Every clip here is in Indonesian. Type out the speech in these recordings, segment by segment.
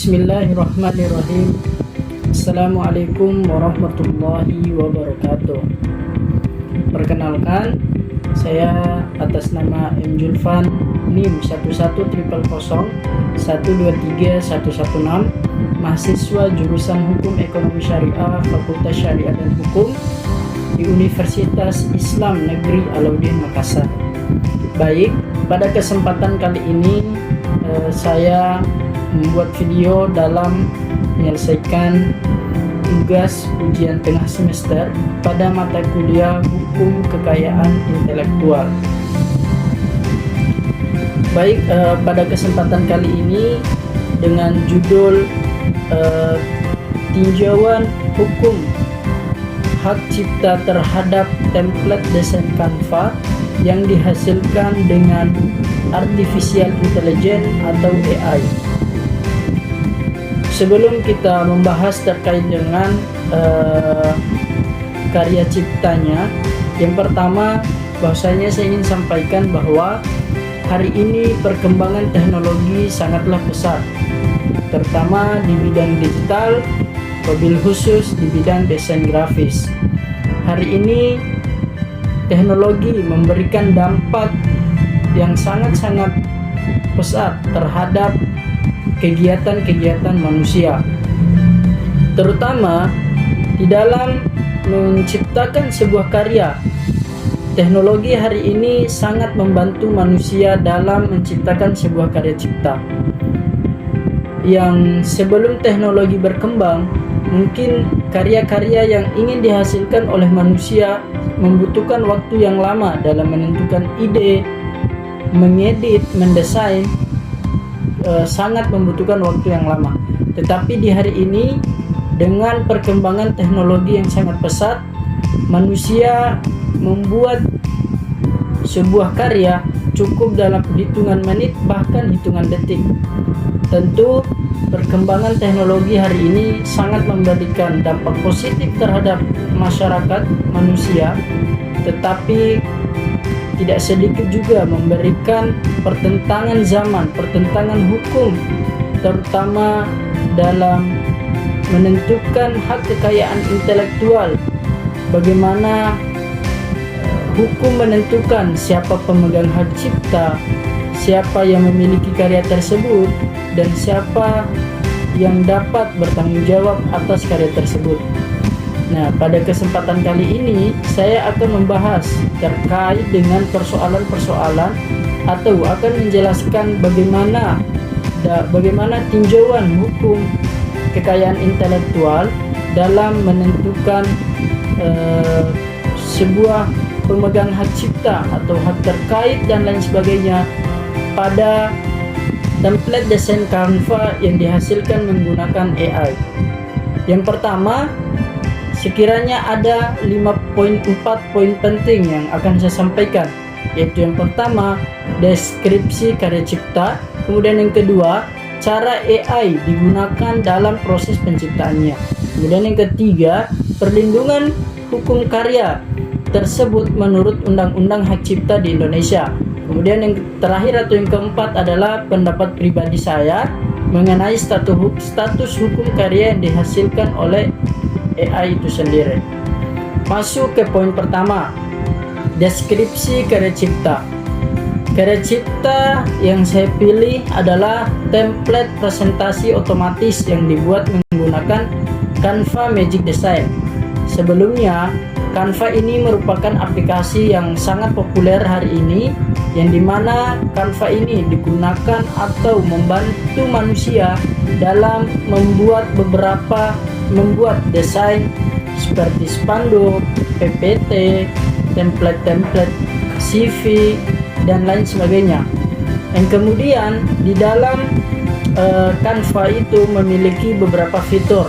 Bismillahirrahmanirrahim. Assalamualaikum warahmatullahi wabarakatuh. Perkenalkan, saya atas nama M. Julfan, NIM 110001231116, mahasiswa jurusan Hukum Ekonomi Syariah Fakultas Syariah dan Hukum di Universitas Islam Negeri Alauddin Makassar. Baik, pada kesempatan kali ini saya membuat video dalam menyelesaikan tugas ujian tengah semester pada mata kuliah Hukum Kekayaan Intelektual. Baik, pada kesempatan kali ini dengan judul tinjauan hukum hak cipta terhadap template desain Canva yang dihasilkan dengan artificial intelligence atau AI. Sebelum kita membahas terkait dengan karya ciptanya, yang pertama bahwasanya saya ingin sampaikan bahwa hari ini perkembangan teknologi sangatlah pesat, terutama di bidang digital, wabil khusus di bidang desain grafis. Hari ini teknologi memberikan dampak yang sangat-sangat pesat terhadap kegiatan-kegiatan manusia, terutama di dalam menciptakan sebuah karya. Teknologi hari ini sangat membantu manusia dalam menciptakan sebuah karya cipta. Yang sebelum teknologi berkembang, mungkin karya-karya yang ingin dihasilkan oleh manusia membutuhkan waktu yang lama dalam menentukan ide, mengedit, mendesain, sangat membutuhkan waktu yang lama. Tetapi di hari ini dengan perkembangan teknologi yang sangat pesat, manusia membuat sebuah karya cukup dalam hitungan menit, bahkan hitungan detik. Tentu perkembangan teknologi hari ini sangat memberikan dampak positif terhadap masyarakat manusia, tetapi tidak sedikit juga memberikan pertentangan zaman, pertentangan hukum, terutama dalam menentukan hak kekayaan intelektual. Bagaimana hukum menentukan siapa pemegang hak cipta, siapa yang memiliki karya tersebut, dan siapa yang dapat bertanggung jawab atas karya tersebut. Nah, pada kesempatan kali ini saya akan membahas terkait dengan persoalan-persoalan atau akan menjelaskan bagaimana tinjauan hukum kekayaan intelektual dalam menentukan sebuah pemegang hak cipta atau hak terkait dan lain sebagainya pada template desain Canva yang dihasilkan menggunakan AI. Yang pertama, sekiranya ada 5.4 poin penting yang akan saya sampaikan, yaitu yang pertama, deskripsi karya cipta, kemudian yang kedua, cara AI digunakan dalam proses penciptaannya, kemudian yang ketiga, perlindungan hukum karya tersebut menurut Undang-Undang Hak Cipta di Indonesia, kemudian yang terakhir atau yang keempat adalah pendapat pribadi saya mengenai status hukum karya yang dihasilkan oleh AI itu sendiri. Masuk ke poin pertama, deskripsi karya cipta. Karya cipta yang saya pilih adalah template presentasi otomatis yang dibuat menggunakan Canva Magic Design. Sebelumnya, Canva ini merupakan aplikasi yang sangat populer hari ini, yang dimana Canva ini digunakan atau membantu manusia dalam membuat desain seperti spanduk, PPT, template-template CV, dan lain sebagainya. Dan kemudian di dalam Canva itu memiliki beberapa fitur,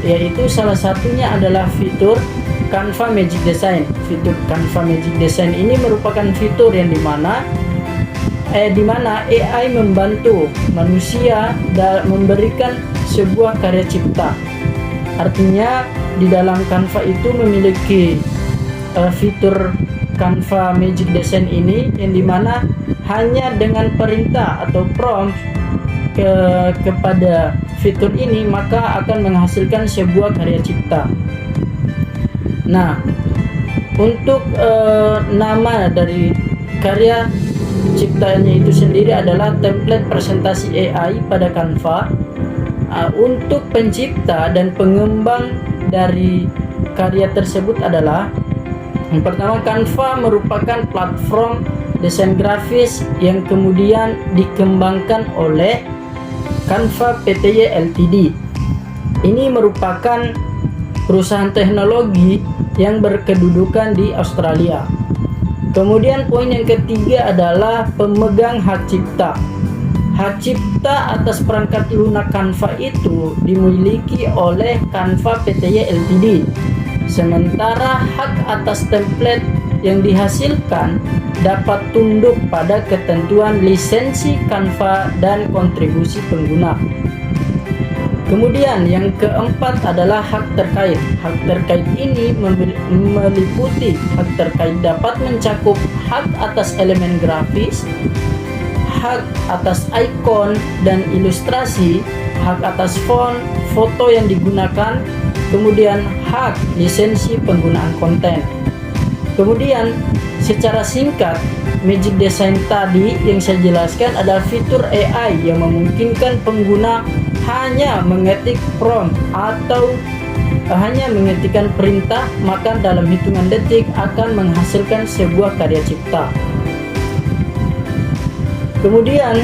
yaitu salah satunya adalah fitur Canva Magic Design. Fitur Canva Magic Design ini merupakan fitur yang dimana AI membantu manusia memberikan sebuah karya cipta. Artinya di dalam Canva itu memiliki fitur Canva Magic Design ini, yang dimana hanya dengan perintah atau prompt kepada fitur ini, maka akan menghasilkan sebuah karya cipta. Nah, untuk nama dari karya ciptaannya itu sendiri adalah template presentasi AI pada Canva. Untuk pencipta dan pengembang dari karya tersebut adalah yang pertama, Canva merupakan platform desain grafis yang kemudian dikembangkan oleh Canva Pty Ltd. Ini merupakan perusahaan teknologi yang berkedudukan di Australia. Kemudian poin yang ketiga adalah pemegang hak cipta. Hak cipta atas perangkat lunak Canva itu dimiliki oleh Canva Pty Ltd. Sementara hak atas template yang dihasilkan dapat tunduk pada ketentuan lisensi Canva dan kontribusi pengguna. Kemudian yang keempat adalah hak terkait. Hak terkait ini meliputi hak terkait dapat mencakup hak atas elemen grafis, hak atas ikon dan ilustrasi, hak atas font, foto yang digunakan, kemudian hak lisensi penggunaan konten. Kemudian secara singkat, Magic Design tadi yang saya jelaskan adalah fitur AI yang memungkinkan pengguna hanya mengetik prompt atau hanya mengetikkan perintah, maka dalam hitungan detik akan menghasilkan sebuah karya cipta. Kemudian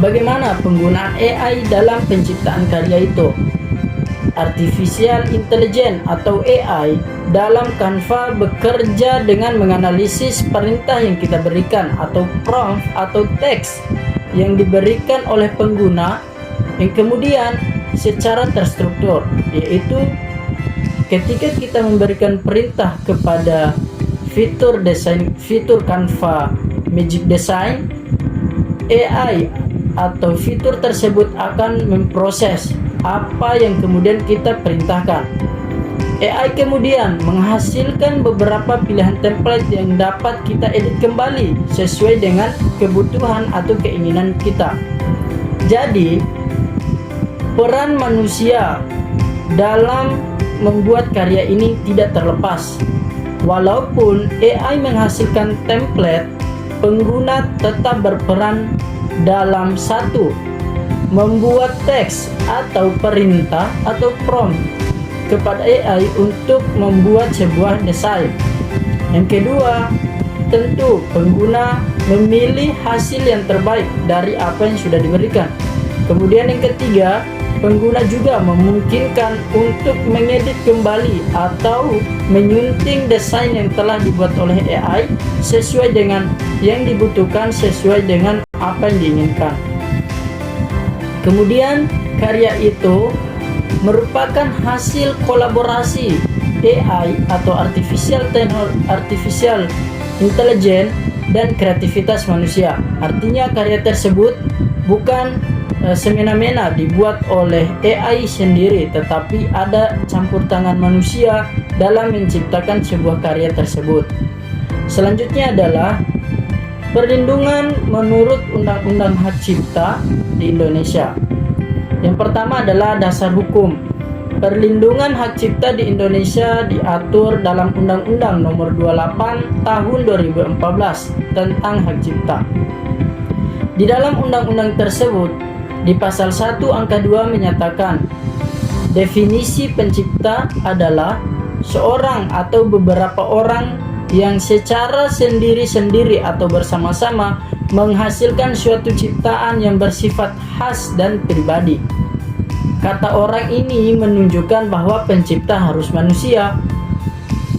bagaimana penggunaan AI dalam penciptaan karya itu? Artificial Intelligence atau AI dalam Canva bekerja dengan menganalisis perintah yang kita berikan atau prompt atau teks yang diberikan oleh pengguna yang kemudian secara terstruktur, yaitu ketika kita memberikan perintah kepada fitur Canva Magic Design, AI atau fitur tersebut akan memproses apa yang kemudian kita perintahkan. AI kemudian menghasilkan beberapa pilihan template yang dapat kita edit kembali sesuai dengan kebutuhan atau keinginan kita. Jadi, peran manusia dalam membuat karya ini tidak terlepas. Walaupun AI menghasilkan template, pengguna tetap berperan dalam satu, membuat teks atau perintah atau prompt kepada AI untuk membuat sebuah desain. Yang kedua, tentu pengguna memilih hasil yang terbaik dari apa yang sudah diberikan. Kemudian yang ketiga, pengguna juga memungkinkan untuk mengedit kembali atau menyunting desain yang telah dibuat oleh AI sesuai dengan yang dibutuhkan, sesuai dengan apa yang diinginkan. Kemudian karya itu merupakan hasil kolaborasi AI atau artificial intelligence dan kreativitas manusia. Artinya karya tersebut bukan semena-mena dibuat oleh AI sendiri, tetapi ada campur tangan manusia dalam menciptakan sebuah karya tersebut. Selanjutnya adalah perlindungan menurut Undang-Undang Hak Cipta di Indonesia. Yang pertama adalah dasar hukum. Perlindungan hak cipta di Indonesia diatur dalam Undang-Undang Nomor 28 Tahun 2014 tentang hak cipta. Di dalam undang-undang tersebut, di pasal 1 angka 2 menyatakan definisi pencipta adalah seorang atau beberapa orang yang secara sendiri-sendiri atau bersama-sama menghasilkan suatu ciptaan yang bersifat khas dan pribadi. Kata orang ini menunjukkan bahwa pencipta harus manusia.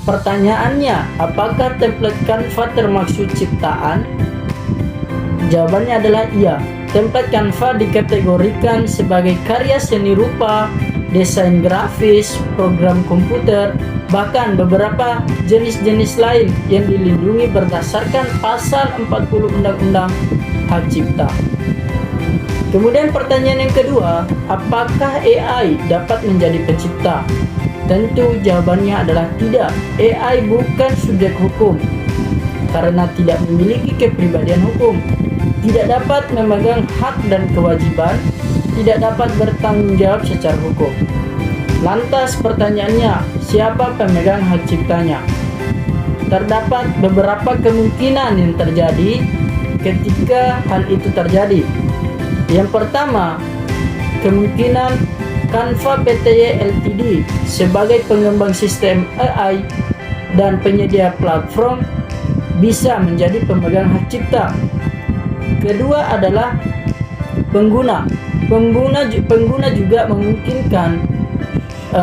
Pertanyaannya, apakah template Canva termasuk ciptaan? Jawabannya adalah iya. Template Canva dikategorikan sebagai karya seni rupa, desain grafis, program komputer, bahkan beberapa jenis-jenis lain yang dilindungi berdasarkan pasal 40 Undang-Undang Hak Cipta. Kemudian pertanyaan yang kedua, apakah AI dapat menjadi pencipta? Tentu jawabannya adalah tidak. AI bukan subjek hukum karena tidak memiliki kepribadian hukum. tidak dapat memegang hak dan kewajiban, tidak dapat bertanggung jawab secara hukum. Lantas pertanyaannya, siapa pemegang hak ciptanya? Terdapat beberapa kemungkinan yang terjadi ketika hal itu terjadi. Yang pertama, kemungkinan Canva Pty Ltd sebagai pengembang sistem AI dan penyedia platform bisa menjadi pemegang hak cipta. Kedua adalah pengguna. Pengguna juga memungkinkan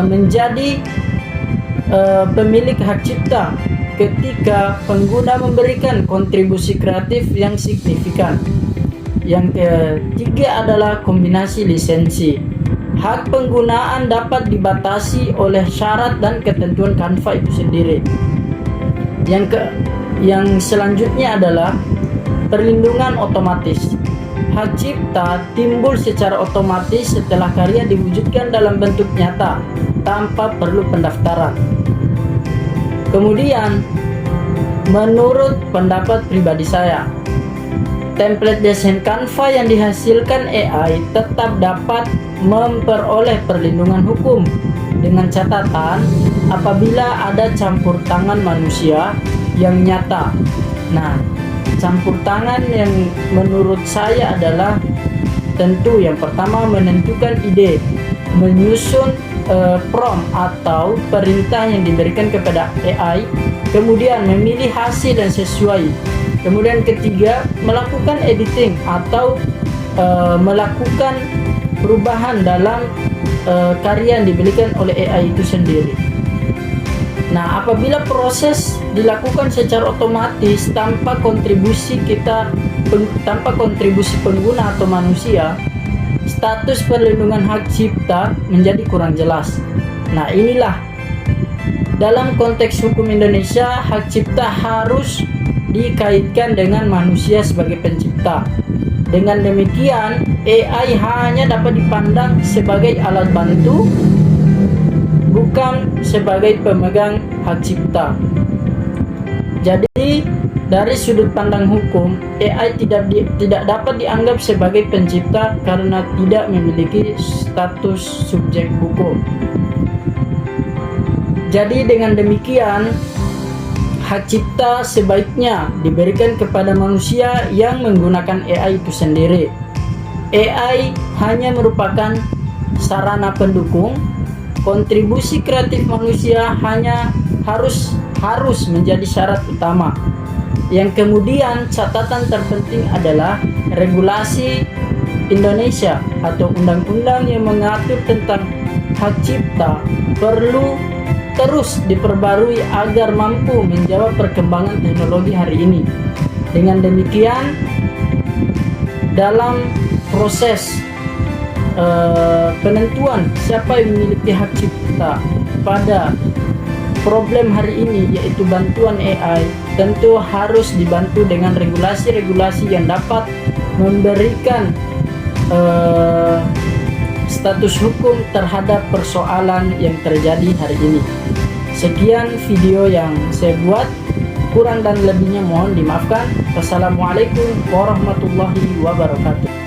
menjadi pemilik hak cipta ketika pengguna memberikan kontribusi kreatif yang signifikan. Yang ketiga adalah kombinasi lisensi. Hak penggunaan dapat dibatasi oleh syarat dan ketentuan Canva itu sendiri. Yang selanjutnya adalah perlindungan otomatis. Hak cipta timbul secara otomatis setelah karya diwujudkan dalam bentuk nyata tanpa perlu pendaftaran. Kemudian, menurut pendapat pribadi saya, template desain Canva yang dihasilkan AI tetap dapat memperoleh perlindungan hukum dengan catatan apabila ada campur tangan manusia yang nyata. Nah, campur tangan yang menurut saya adalah tentu yang pertama menentukan ide, menyusun prompt atau perintah yang diberikan kepada AI, kemudian memilih hasil yang sesuai. Kemudian ketiga, melakukan editing atau melakukan perubahan dalam karya yang diberikan oleh AI itu sendiri. Nah, apabila proses dilakukan secara otomatis tanpa kontribusi pengguna atau manusia, status perlindungan hak cipta menjadi kurang jelas. Nah, inilah dalam konteks hukum Indonesia, hak cipta harus dikaitkan dengan manusia sebagai pencipta. Dengan demikian, AI hanya dapat dipandang sebagai alat bantu, bukan sebagai pemegang hak cipta. Jadi, dari sudut pandang hukum, AI tidak dapat dianggap sebagai pencipta karena tidak memiliki status subjek hukum. Jadi dengan demikian, hak cipta sebaiknya diberikan kepada manusia yang menggunakan AI itu sendiri. AI hanya merupakan sarana pendukung. Kontribusi kreatif manusia hanya harus menjadi syarat utama. Yang kemudian catatan terpenting adalah regulasi Indonesia atau undang-undang yang mengatur tentang hak cipta perlu terus diperbarui agar mampu menjawab perkembangan teknologi hari ini. Dengan demikian, dalam proses penentuan siapa yang memiliki hak cipta pada problem hari ini, yaitu bantuan AI, tentu harus dibantu dengan regulasi-regulasi yang dapat memberikan status hukum terhadap persoalan yang terjadi hari ini. Sekian video yang saya buat, kurang dan lebihnya mohon dimaafkan. Wassalamualaikum warahmatullahi wabarakatuh.